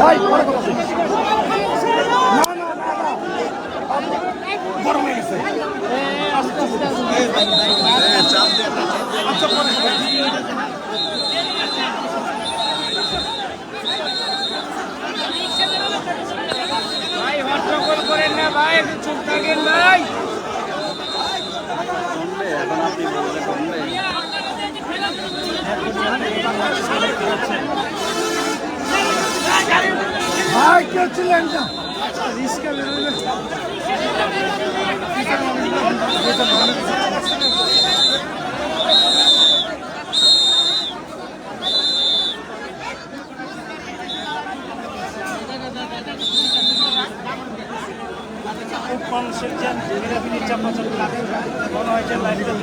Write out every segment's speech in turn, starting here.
ভাই গরম হয়ে গেছে। ভাই হট্টগোল করেন না ভাই, একটু চুপ থাকেন ভাই। ভাই কে ছিলেন না মানুষের যে নিরাপত্তা চাপাচাপি লাগে মনে হয় যে লাইফটা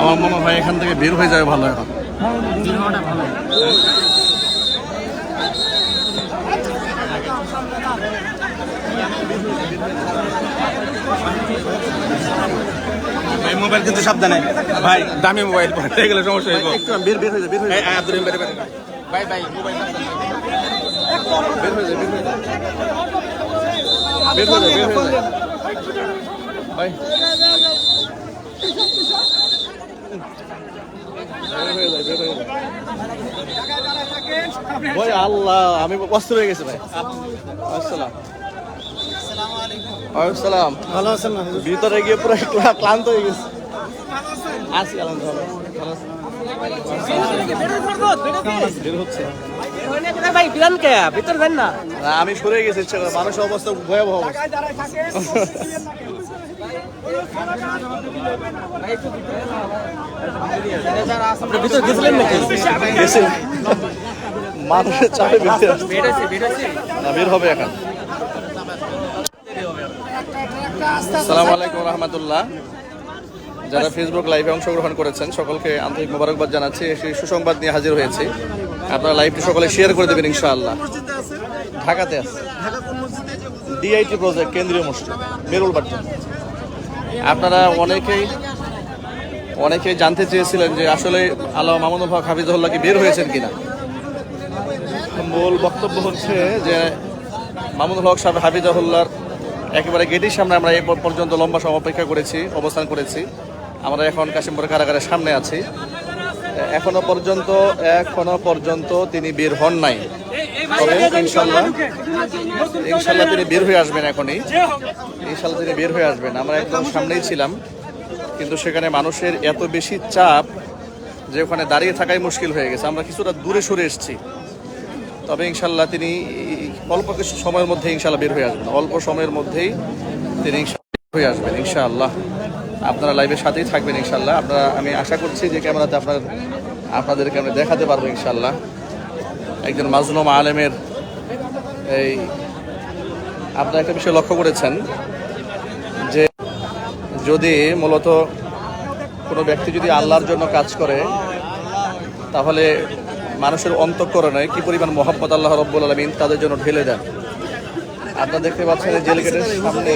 আমার মনে হয় এখান থেকে বের হয়ে যাবে ভালো এখন। ভাই মোবাইল কিন্তু সাবধানে ভাই, দামি মোবাইল পড়তে গেলে সমস্যা হইব। একটু বের হয়ে যায়, বের হয়ে যায়, আব্দুল রহিম বের ভাই ভাই মোবাইল বের হয়ে যায়, বের হয়ে যায়, বের হয়ে যায় ভাই, ভাই আল্লাহ আমি কষ্ট হয়ে গেছে ভাই। আসসালাম, ওয়ালাইকুম সালাম। ভালো আছেন না? ভিতরে গিয়ে পুরো ক্লান্ত হয়ে গেছে। আছি আলহামদুলিল্লাহ, ভালো আছি। বের হচ্ছে ভাই বিরান কে ভিতর দেন না। না, আমি সরে গেছি ইচ্ছা করে, মানুষের অবস্থা ভয়াবহ অবস্থা। ভিতর গেছিলেন নাকি? গেছি। মানুষের চাপে না, বের হবে এখন। আসসালামু আলাইকুম রহমতুল্লাহ। যারা ফেসবুক লাইভে অংশগ্রহণ করেছেন সকলকে আন্তরিক মোবারকবাদ জানাচ্ছি। সেই সুসংবাদ নিয়ে হাজির হয়েছি। আপনারা লাইভটি সকলে শেয়ার করে দেবেন ইনশাআল্লাহ। ঢাকাতে আছে ডিআইটি প্রজেক্ট কেন্দ্রীয় মসজিদ মেরুল বাট্টা। আপনারা অনেকেই জানতে চেয়েছিলেন যে আসলে আল্লামা মামুনুল হক হাফিজুল্লাহ কি বের হয়েছেন কিনা। মূল বক্তব্য হচ্ছে যে মামুনুল হক সাহেব হাফিজুল্লাহর একেবারে গেটের সামনে আমরা এই পর্যন্ত লম্বা সময় অপেক্ষা করেছি, অবস্থান করেছি। আমরা এখন কাশিমপুর কারাগারের সামনে আছি। এখনো পর্যন্ত তিনি বের হন নাই। তবে ইনশাল্লাহ তিনি বের হয়ে আসবেন এখনই। ইনশাল্লাহ তিনি বের হয়ে আসবেন। আমরা একদম সামনেই ছিলাম, কিন্তু সেখানে মানুষের এত বেশি চাপ যে ওখানে দাঁড়িয়ে থাকাই মুশকিল হয়ে গেছে। আমরা কিছুটা দূরে সরে এসেছি। তবে ইনশাল্লাহ তিনি অল্প কিছু সময়ের মধ্যে ইনশাল্লাহ বের হয়ে আসবেন। অল্প সময়ের মধ্যেই তিনি বের হয়ে আসবেন ইনশাআল্লাহ। আপনারা লাইভের সাথেই থাকবেন ইনশাল্লাহ। আমি আশা করছি যে ক্যামেরাতে আপনাদেরকে আমি দেখাতে পারবো ইনশাল্লাহ। একজন মাজলুম আলেমের এই আপনারা একটা বিষয় লক্ষ্য করেছেন যে যদি মূলত কোনো ব্যক্তি যদি আল্লাহর জন্য কাজ করে তাহলে মানুষের অন্তঃকরণে কি পরিমাণ মহব্বত আল্লাহ রাব্বুল আলামিন তাদের জন্য ঢেলে দেন। আপনারা দেখতে পাচ্ছেন জেল গেটের সামনে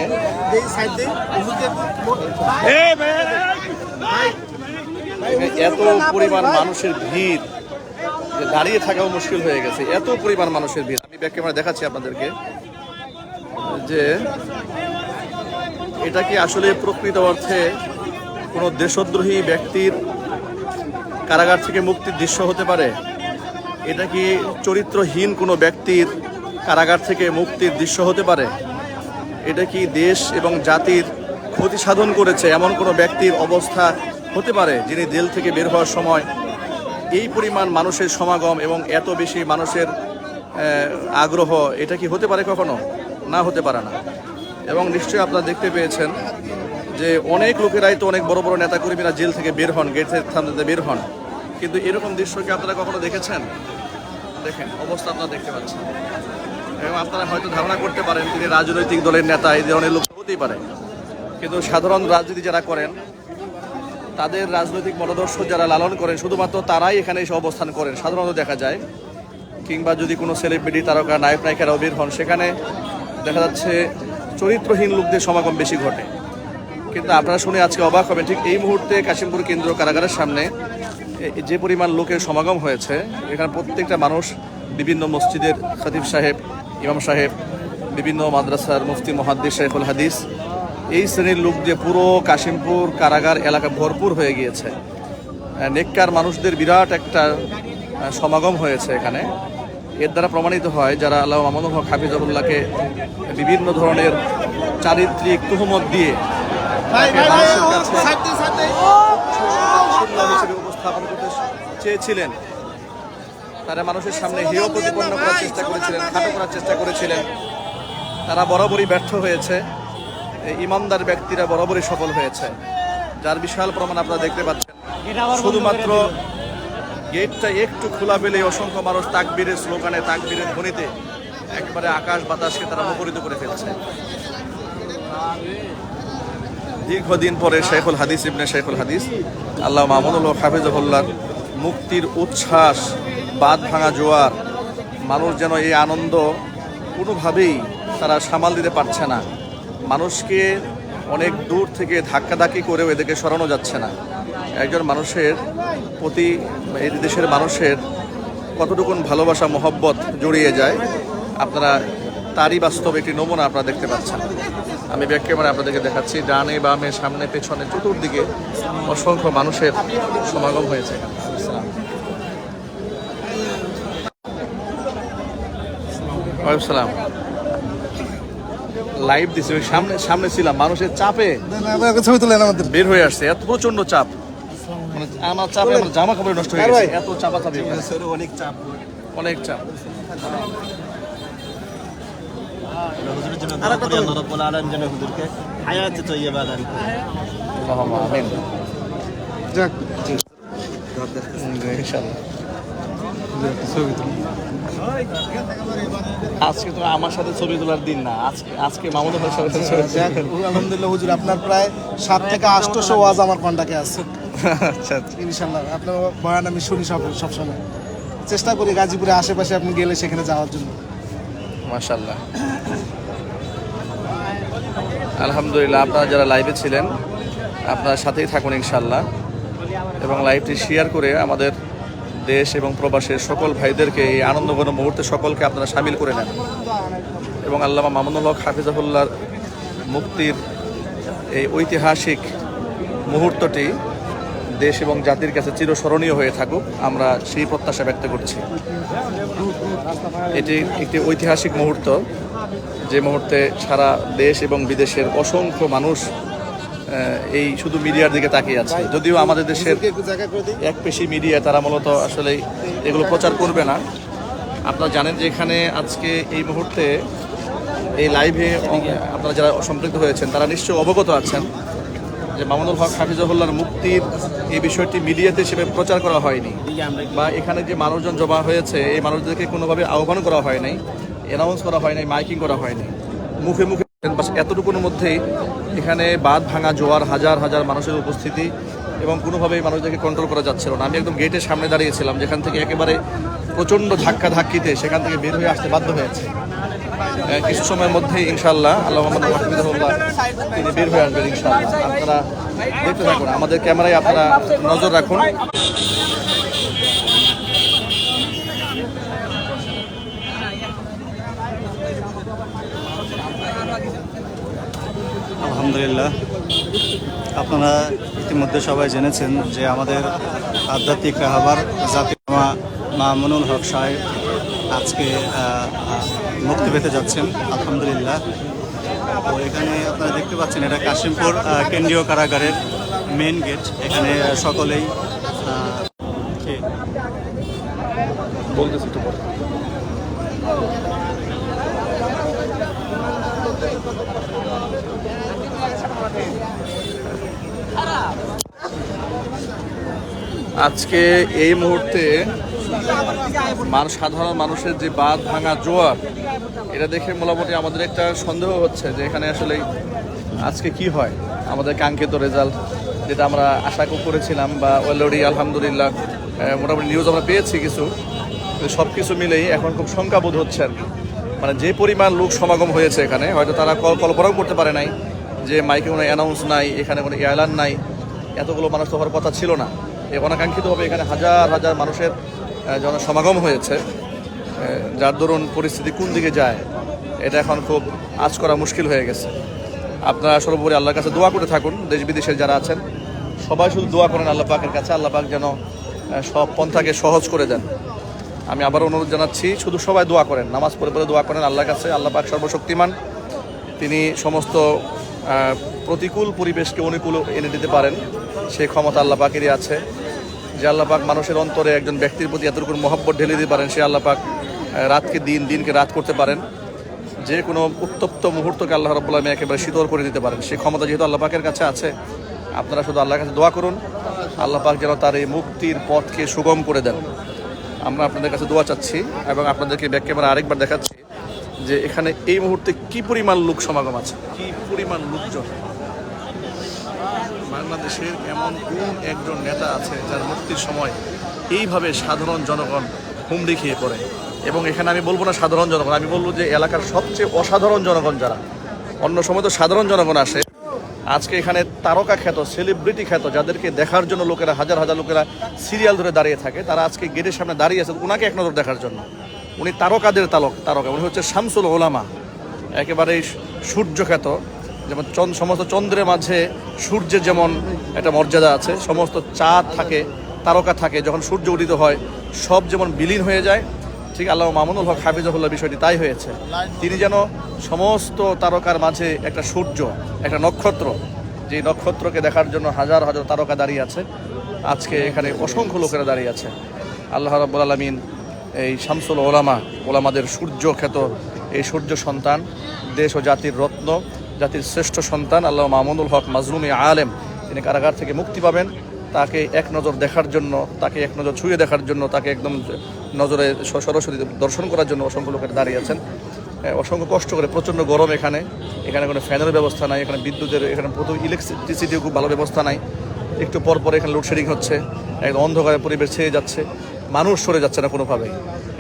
এত পরিমাণ মানুষের ভিড় যে দাঁড়িয়ে থাকাও মুশকিল হয়ে গেছে। এত পরিমাণ মানুষের ভিড়। আমি ব্যাক ক্যামেরা দেখাচ্ছি আপনাদেরকে যে এটা কি আসলে প্রকৃত অর্থে কোনো দেশদ্রোহী ব্যক্তির কারাগার থেকে মুক্তির দৃশ্য হতে পারে? এটা কি চরিত্রহীন কোনো ব্যক্তির কারাগার থেকে মুক্তির দৃশ্য হতে পারে? এটা কি দেশ এবং জাতির ক্ষতি সাধন করেছে এমন কোনো ব্যক্তির অবস্থা হতে পারে যিনি জেল থেকে বের হওয়ার সময় এই পরিমাণ মানুষের সমাগম এবং এত বেশি মানুষের আগ্রহ, এটা কি হতে পারে কখনো? না, হতে পারে না। এবং নিশ্চয়ই আপনারা দেখতে পেয়েছেন যে অনেক লোকেরাই তো অনেক বড় বড় নেতাকর্মীরা জেল থেকে বের হন, গেটের সামনে বের হন, কিন্তু এরকম দৃশ্য কি আপনারা কখনো দেখেছেন? দেখেন অবস্থা আপনারা দেখতে পাচ্ছেন। এবং আপনারা হয়তো ধারণা করতে পারেন তিনি রাজনৈতিক দলের নেতা, এই ধরনের লোক হতেই পারে, কিন্তু সাধারণ রাজনীতি যারা করেন তাদের রাজনৈতিক মতাদর্শ যারা লালন করেন শুধুমাত্র তারাই এখানে এসে অবস্থান করেন সাধারণত দেখা যায়। কিংবা যদি কোনো সেলিব্রিটি তারকা নায়ক নায়িকারাও বের হন সেখানে দেখা যাচ্ছে চরিত্রহীন লোকদের সমাগম বেশি ঘটে। কিন্তু আপনারা শুনে আজকে অবাক হবেন, ঠিক এই মুহূর্তে কাশিমপুর কেন্দ্রীয় কারাগারের সামনে যে পরিমাণ লোকের সমাগম হয়েছে, এখানে প্রত্যেকটা মানুষ বিভিন্ন মসজিদের খতিব সাহেব, ইমাম সাহেব, বিভিন্ন মাদ্রাসার মুফতি মুহাদ্দিস শাইখুল হাদিস, এই শ্রেণীর লোক দিয়ে পুরো কাশিমপুর কারাগার এলাকা ভরপুর হয়ে গিয়েছে। নেককার মানুষদের বিরাট একটা সমাগম হয়েছে এখানে। এর দ্বারা প্রমাণিত হয় যারা আল্লামা মামুনুল হক হাফিজাহুল্লাহকে বিভিন্ন ধরনের চারিত্রিক তুহমত দিয়ে মানুষের কাছে হিসেবে উপস্থাপন করতে চেয়েছিলেন, তারা মানুষের সামনে হেয় প্রতিপন্ন করার চেষ্টা করেছিলেন, খাটো করার চেষ্টা করেছিলেন, তারা বরাবরই ব্যর্থ হয়েছে। ইমানদার ব্যক্তিরা বরাবরই সফল হয়েছে, যার বিশাল প্রমাণ আপনারা দেখতে পাচ্ছেন। শুধুমাত্র গেটটা একটু খোলা পেলেই অসংখ্য মানুষ তাকবীরের স্লোগানে, তাকবীরের ধ্বনিতে একেবারে আকাশ বাতাসকে তারা মুখরিত করে ফেলছে। দীর্ঘদিন পরে শাইখুল হাদিস ইবনে শাইখুল হাদিস আল্লামা মামুনুল হক হাফিজাহুল্লাহর মুক্তির উচ্ছ্বাস, বাঁধ ভাঙা জোয়ার, মানুষ যেন এই আনন্দ কোনোভাবেই তারা সামাল দিতে পারছে না। মানুষকে অনেক দূর থেকে ধাক্কাধাক্কি করেও এদেরকে সরানো যাচ্ছে না। একজন মানুষের প্রতি এই দেশের মানুষের কতটুকুন ভালোবাসা মহব্বত জড়িয়ে যায়, আপনারা তারই বাস্তব একটি নমুনা আপনারা দেখতে পাচ্ছেন। আমি ব্যাক ক্যামেরা আপনাদেরকে দেখাচ্ছি, ডানে বামে সামনে পেছনে চতুর্দিকে অসংখ্য মানুষের সমাগম হয়েছে। ওয়ালাইকুম লাইভ দিছি, ওই সামনে সামনে ছিলাম, মানুষের চাপে ছবি তুলেন আমাদের। বের হয়ে আসছে, এত প্রচন্ড চাপ, মানে আমার চাপে আমার জামা কাপড় নষ্ট হয়ে গেছে, এত চাপাচাপি, অনেক চাপ। অনেক চাপ। হুজুরের জন্য দোয়া করি, আল্লাহ রাব্বুল আলামিন যেন হুজুরকে হায়াতে তৈয়্যিবা দান করেন। আল্লাহুম্মা আমিন। যাক, ইনশাআল্লাহ। আজকে তো আমার সাথে ছবি তোলার দিন না, আজকে মামুনুল হক সাহেবের সাথে যাক, আলহামদুলিল্লাহ হুজুর, আপনার প্রায় 7 থেকে 800 ওয়াজ আমার কন্টাক্টে আছে। আচ্ছা, ইনশাআল্লাহ আপনার বয়ান আমি শুনি সবসময়, চেষ্টা করি গাজীপুরে আশেপাশে আপনি গেলে সেখানে যাওয়ার জন্য। মাশাআল্লাহ, আলহামদুলিল্লাহ। আপনারা যারা লাইভে ছিলেন আপনার সাথেই থাকুন ইনশাআল্লাহ, এবং লাইভটি শেয়ার করে আমাদের দেশ এবং প্রবাসের সকল ভাইদেরকে এই আনন্দঘন মুহূর্তে সকলকে আপনারা সামিল করে নেন, এবং আল্লামা মামুনুল হক হাফিজাহুল্লাহর মুক্তির এই ঐতিহাসিক মুহূর্তটি দেশ এবং জাতির কাছে চিরস্মরণীয় হয়ে থাকুক, আমরা সেই প্রত্যাশা ব্যক্ত করছি। এটি একটি ঐতিহাসিক মুহূর্ত, যে মুহূর্তে সারা দেশ এবং বিদেশের অসংখ্য মানুষ এই শুধু মিডিয়ার দিকে তাকিয়ে আছে। যদিও আমাদের দেশের এক পেশি মিডিয়া, তারা মূলত আসলে এগুলো প্রচার করবে না। আপনারা জানেন যে এখানে আজকে এই মুহূর্তে এই লাইভে আপনারা যারা সম্পৃক্ত হয়েছেন তারা নিশ্চয়ই অবগত আছেন যে মামুনুল হক হাফিজাহুল্লাহর মুক্তির এই বিষয়টি মিডিয়াতে হিসেবে প্রচার করা হয়নি, বা এখানে যে মানুষজন জমা হয়েছে এই মানুষদেরকে কোনোভাবে আহ্বান করা হয় নাই, অ্যানাউন্স করা হয় নাই, মাইকিং করা হয়নি, মুখে মুখে এতটুকুর মধ্যেই এখানে বাঁধ ভাঙা জোয়ার, হাজার হাজার মানুষের উপস্থিতি, এবং কোনোভাবেই মানুষদেরকে কন্ট্রোল করা যাচ্ছিল না। আমি একদম গেটের সামনে দাঁড়িয়েছিলাম, যেখান থেকে একেবারে প্রচণ্ড ধাক্কিতে সেখান থেকে বের হয়ে আসতে বাধ্য হয়েছে। কিছু সময়ের মধ্যেই ইনশাআল্লাহ আল্লাহ মামুনুল হক হাফিজাহুল্লাহ তিনি বের হয়ে আসবেন ইনশাআল্লাহ। আপনারা দেখতে থাকুন, আমাদের ক্যামেরায় আপনারা নজর রাখুন। আলহামদুলিল্লাহ, আপনারা ইতিমধ্যে সবাই জেনেছেন যে আমাদের আধ্যাত্মিক রাহবার জাতির মামুনুল হক সাহেব আজকে মুক্তি পেতে যাচ্ছেন আলহামদুলিল্লাহ। তো এখানে আপনারা দেখতে পাচ্ছেন এটা কাশিমপুর কেন্দ্রীয় কারাগারের মেন গেট। এখানে সকলেই বলতেছি তো আজকে এই মুহূর্তে সাধারণ মানুষের যে বাঁধ ভাঙা জোয়ার, এটা দেখে মোটামুটি আমাদের একটা সন্দেহ হচ্ছে যে এখানে আসলে আজকে কি হয়। আমাদের কাঙ্ক্ষিত রেজাল্ট যেটা আমরা আশা করেছিলাম, বা অলরেডি আলহামদুলিল্লাহ মোটামুটি নিউজ আমরা পেয়েছি কিছু, সব কিছু মিলেই এখন খুব শঙ্কাবোধ হচ্ছে আর কি। মানে যে পরিমাণ লোক সমাগম হয়েছে এখানে, হয়তো তারা কল্পনাও করতে পারে নাই যে মাইকে কোনো অ্যানাউন্স নাই, এখানে কোনো এয়ারলাইন নাই, এতগুলো মানুষ তো হওয়ার কথা ছিল না। এই অনাকাঙ্ক্ষিতভাবে এখানে হাজার হাজার মানুষের জনসমাগম হয়েছে, যার দরুন পরিস্থিতি কোন দিকে যায় এটা এখন খুব আঁচ করা মুশকিল হয়ে গেছে। আপনারা সর্বোপরি আল্লাহর কাছে দোয়া করে থাকুন, দেশ বিদেশের যারা আছেন সবাই শুধু দোয়া করেন আল্লাহ পাকের কাছে, আল্লাহ পাক যেন সব পন্থাকে সহজ করে দেন। আমি আবার অনুরোধ জানাচ্ছি, শুধু সবাই দোয়া করেন, নামাজ পড়ে পড়ে দোয়া করেন আল্লাহর কাছে। আল্লাহ পাক সর্বশক্তিমান, তিনি সমস্ত প্রতিকূল পরিবেশকে অনুকূল এনে দিতে পারেন, সেই ক্ষমতা আল্লাহ পাকেরই আছে। যে আল্লাহ পাক মানুষের অন্তরে একজন ব্যক্তির প্রতি এতটুকু মহব্বত ঢেলে দিতে পারেন, সে আল্লাহ পাক রাতকে দিন, দিনকে রাত করতে পারেন, যে কোনো উত্তপ্ত মুহূর্তকে আল্লাহ রাব্বুল আলামিন একেবারে শীতল করে দিতে পারেন। সেই ক্ষমতা যেহেতু আল্লাহ পাকের কাছে আছে, আপনারা শুধু আল্লাহর কাছে দোয়া করুন, আল্লাহ পাক যেন তার এই মুক্তির পথকে সুগম করে দেন। আমরা আপনাদের কাছে দোয়া চাচ্ছি এবং আপনাদেরকে ব্যাক ক্যামেরা আরেকবার দেখাচ্ছি যে এখানে এই মুহূর্তে কি পরিমাণ লোক সমাগম আছে, কি পরিমাণ লোকজন। বাংলাদেশের এমন কোন একজন নেতা আছে যার মুক্তির সময় এইভাবে সাধারণ জনগণ হুমড়ি খেয়ে পড়ে? এবং এখানে আমি বলবো না সাধারণ জনগণ, আমি বলবো যে এলাকার সবচেয়ে অসাধারণ জনগণ যারা, অন্য সময় তো সাধারণ জনগণ আসে, আজকে এখানে তারকা খ্যাত, সেলিব্রিটি খ্যাত, যাদেরকে দেখার জন্য লোকেরা হাজার হাজার লোকেরা সিরিয়াল ধরে দাঁড়িয়ে থাকে, তারা আজকে গেটের সামনে দাঁড়িয়ে আছে ওনাকে এক নজর দেখার জন্য। উনি তারকাদের তারকা, উনি হচ্ছে শামসুল ওলামা, একেবারেই সূর্য খ্যাত। যেমন সমস্ত চন্দ্রের মাঝে সূর্যের যেমন একটা মর্যাদা আছে, সমস্ত চাঁদ থাকে, তারকা থাকে, যখন সূর্য উদিত হয় সব যেমন বিলীন হয়ে যায়, ঠিক আল্লামা মামুনুল হক হাফিজাহুল্লাহ বিষয়টি তাই হয়েছে। তিনি যেন সমস্ত তারকার মাঝে একটা সূর্য, একটা নক্ষত্র, যে নক্ষত্রকে দেখার জন্য হাজার হাজার তারকা দাঁড়িয়ে আছে। আজকে এখানে অসংখ্য লোকেরা দাঁড়িয়ে আছে। আল্লাহ রাব্বুল আলামিন এই শামসুল ওলামাদের সূর্য খ্যাত এই সূর্য সন্তান, দেশ ও জাতির রত্ন, জাতির শ্রেষ্ঠ সন্তান আল্লামা মামুনুল হক মাজলুম আলেম, তিনি কারাগার থেকে মুক্তি পাবেন, তাকে এক নজর দেখার জন্য, তাকে এক নজর ছুঁয়ে দেখার জন্য, তাকে একদম নজরে সরাসরি দর্শন করার জন্য অসংখ্য লোকের দাঁড়িয়ে আছেন। অসংখ্য কষ্ট করে, প্রচণ্ড গরম এখানে কোনো ফ্যানের ব্যবস্থা নাই, এখানে বিদ্যুতের, এখানে প্রথম ইলেকট্রিসিটিও খুব ভালো ব্যবস্থা নাই, একটু পর পর এখানে লোডশেডিং হচ্ছে, একদম অন্ধকারের পরিবেশ ছেয়ে যাচ্ছে, মানুষ সরে যাচ্ছে না কোনোভাবেই।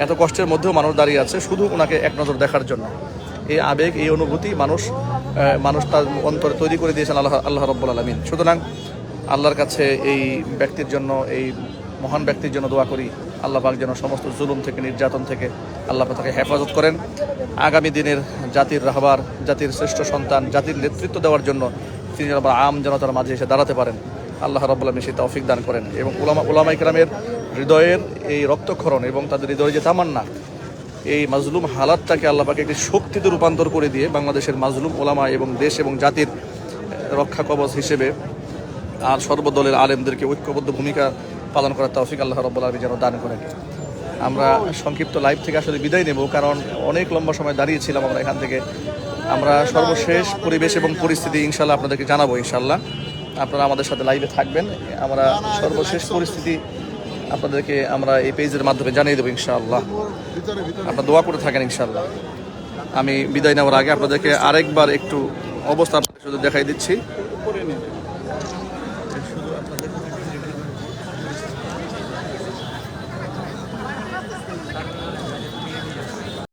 এত কষ্টের মধ্যেও মানুষ দাঁড়িয়ে আছে শুধু ওনাকে এক নজর দেখার জন্য। এই আবেগ, এই অনুভূতি মানুষ তার অন্তরে তৈরি করে দিয়েছেন আল্লাহ রাব্বুল আলামিন। সুতরাং আল্লাহর কাছে এই ব্যক্তির জন্য, এই মহান ব্যক্তির জন্য দোয়া করি, আল্লাহ পাক যেন সমস্ত জুলুম থেকে, নির্যাতন থেকে আল্লাহ পাক তাকে হেফাজত করেন। আগামী দিনের জাতির রাহবার, জাতির শ্রেষ্ঠ সন্তান, জাতির নেতৃত্ব দেওয়ার জন্য তিনি যেন আম জনতার মাঝে এসে দাঁড়াতে পারেন, আল্লাহ রাব্বুল আলামিন সেই তৌফিক দান করেন। এবং উলামা ইকরামের হৃদয়ের এই রক্তক্ষরণ এবং তাদের হৃদয়ে যে তামান্না, এই মাজলুম হালাতটাকে আল্লাহ পাক একটি শক্তিতে রূপান্তর করে দিয়ে বাংলাদেশের মাজলুম ওলামা এবং দেশ এবং জাতির রক্ষা কবচ হিসেবে আর সর্বদলের আলেমদেরকে ঐক্যবদ্ধ ভূমিকা পালন করার তৌফিক আল্লাহ রাব্বুল আলামিন যেন দান করেন। আমরা সংক্ষিপ্ত লাইভ থেকে আসলে বিদায় নেব, কারণ অনেক লম্বা সময় দাঁড়িয়েছিলাম আমরা এখান থেকে। আমরা সর্বশেষ পরিবেশ এবং পরিস্থিতি ইনশাল্লাহ আপনাদেরকে জানাবো। ইনশাল্লাহ আপনারা আমাদের সাথে লাইভে থাকবেন, আমরা সর্বশেষ পরিস্থিতি আপনাদেরকে আমরা এই পেজের মাধ্যমে জানিয়ে দেবো ইনশাআল্লাহ। আপনারা দোয়া করে থাকেন ইনশাআল্লাহ। আমি বিদায় নেওয়ার আগে আপনাদেরকে আরেকবার একটু অবস্থা শুধু দেখাই দিচ্ছি।